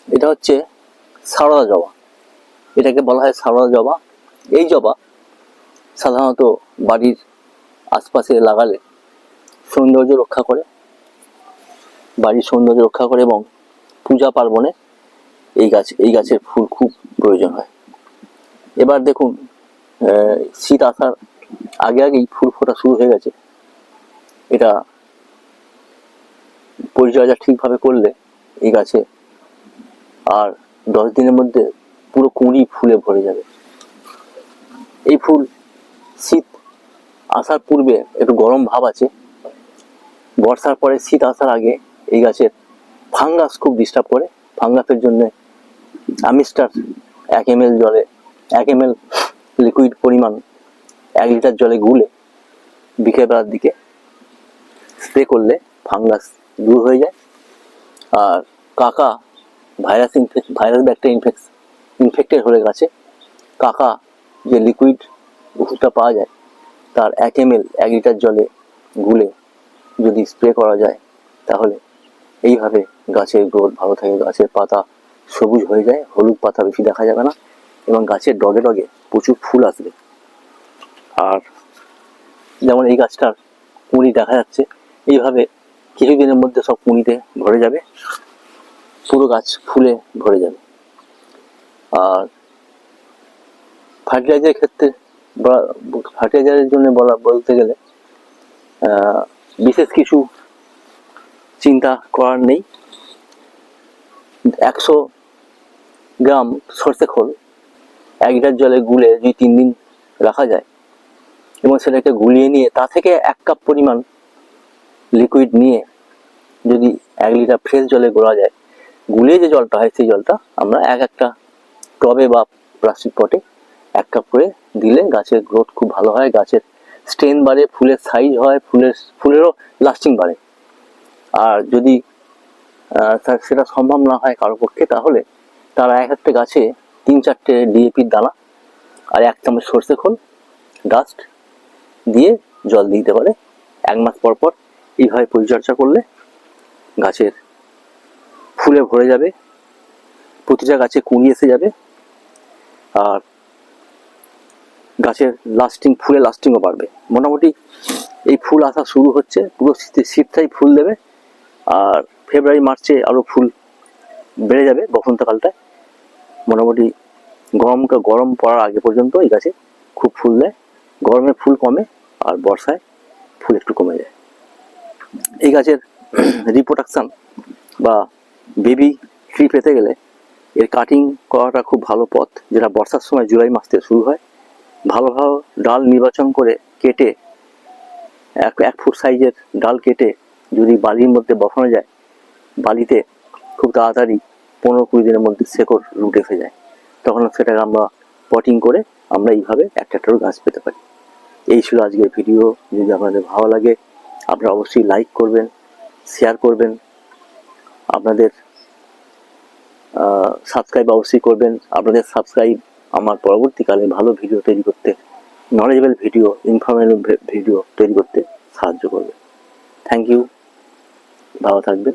এটা হচ্ছে সারদা জবা, এটাকে বলা হয় সারদা জবা। এই জবা সাধারণত বাড়ির আশপাশে লাগালে সৌন্দর্য রক্ষা করে, বাড়ির সৌন্দর্য রক্ষা করে, এবং পূজা পার্বণে এই গাছের ফুল খুব প্রয়োজন হয়। এবার দেখুন, শীত আসার আগে আগেই ফুল ফোটা শুরু হয়ে গেছে। এটা পরিচর্যা ঠিকভাবে করলে এই গাছে আর 10 দিনের মধ্যে পুরো কুঁড়ি ফুলে ভরে যাবে। এই ফুল শীত আসার পূর্বে একটু গরম ভাব আছে, বর্ষার পরে শীত আসার আগে এই গাছের ফাঙ্গাস খুব ডিস্টার্ব করে। ফাঙ্গাসের জন্য আমিস্টার 1 ml জলে 1 ml লিকুইড পরিমাণ 1 লিটার জলে গুলে বিকেলবেলার দিকে স্প্রে করলে ফাঙ্গাস দূর হয়ে যায়। আর কাকা ভাইরাস ব্যাকটেরিয়া ইনফেক্টেড হলে গাছে কাকা যে লিকুইড ওষুধটা পাওয়া যায় তার 1 ml 1 লিটার জলে গুলে যদি স্প্রে করা যায় তাহলে এইভাবে গাছের গ্রোথ ভালো থাকে, গাছের পাতা সবুজ হয়ে যায়, হলুদ পাতা বেশি দেখা যাবে না, এবং গাছের ডগে ডগে প্রচুর ফুল আসবে। আর যেমন এই গাছটার কুঁড়ি দেখা যাচ্ছে, এইভাবে কিছুদিনের মধ্যে সব কুঁড়িতে ভরে যাবে, পুরো গাছ ফুলে ভরে যাবে। আর ফার্টিলাইজারের ক্ষেত্রে ফার্টিলাইজারের জন্য বলতে গেলে বিশেষ কিছু চিন্তা করার নেই। 100 গ্রাম সরষে খোল 1 লিটার জলে গুলে যদি 3 দিন রাখা যায় এবং সেটাকে গুলিয়ে নিয়ে তা থেকে 1 কাপ পরিমাণ লিকুইড নিয়ে যদি 1 লিটার ফ্রেশ জলে গোলা যায়, গুলিয়ে যে জলটা হয় সেই জলটা আমরা একটা টবে বা প্লাস্টিক পটে 1 কাপ করে দিলে গাছের গ্রোথ খুব ভালো হয়, গাছের স্ট্রেন বাড়ে, ফুলের সাইজ হয়, ফুলেরও লাস্টিং বাড়ে। আর যদি সেটা সম্ভব না হয় কারোর পক্ষে, তাহলে তারা একটা গাছে 3-4টে ডিএপির দানা আর 1 চামচ সরষে খোল ডাস্ট দিয়ে জল দিতে পারে 1 মাস পর পর। এইভাবে পরিচর্যা করলে গাছের ফুলে ভরে যাবে, প্রতিটা গাছে কুঁড়ি এসে যাবে, আর গাছের ফুলের লাস্টিংও বাড়বে। মোটামুটি এই ফুল আসা শুরু হচ্ছে, পুরো শীতটাই ফুল দেবে, আর ফেব্রুয়ারি মার্চে আরো ফুল বেড়ে যাবে বসন্তকালটায়। মোটামুটি গরম পড়ার আগে পর্যন্ত এই গাছে খুব ফুল দেয়। গরমে ফুল কমে আর বর্ষায় ফুল একটু কমে যায়। এই গাছের রিপ্রোডাকশন বা বেবি ট্রি পেতে গেলে এর কাটিং করাটা খুব ভালো পথ, যেটা বর্ষার সময় জুলাই মাস থেকে শুরু হয়। ভালো ভালো ডাল নির্বাচন করে কেটে 1 ফুট সাইজের ডাল কেটে যদি বালির মধ্যে বসানো যায়, বালিতে খুব তাড়াতাড়ি 15-20 দিনের মধ্যে শেকড় রুট এসে যায়, তখন সেটাকে আমরা পটিং করে আমরা এইভাবে একটা গাছ পেতে পারি। এই ছিল আজকের ভিডিও। যদি আপনাদের ভালো লাগে আপনারা অবশ্যই লাইক করবেন, শেয়ার করবেন, আপনাদের সাবস্ক্রাইব অবশ্যই করবেন। আপনাদের সাবস্ক্রাইব আমার পরবর্তীকালে ভালো ভিডিও তৈরি করতে, নলেজেবল ভিডিও, ইনফরমেটিভ ভিডিও তৈরি করতে সাহায্য করবে। থ্যাংক ইউ, ভালো থাকবেন।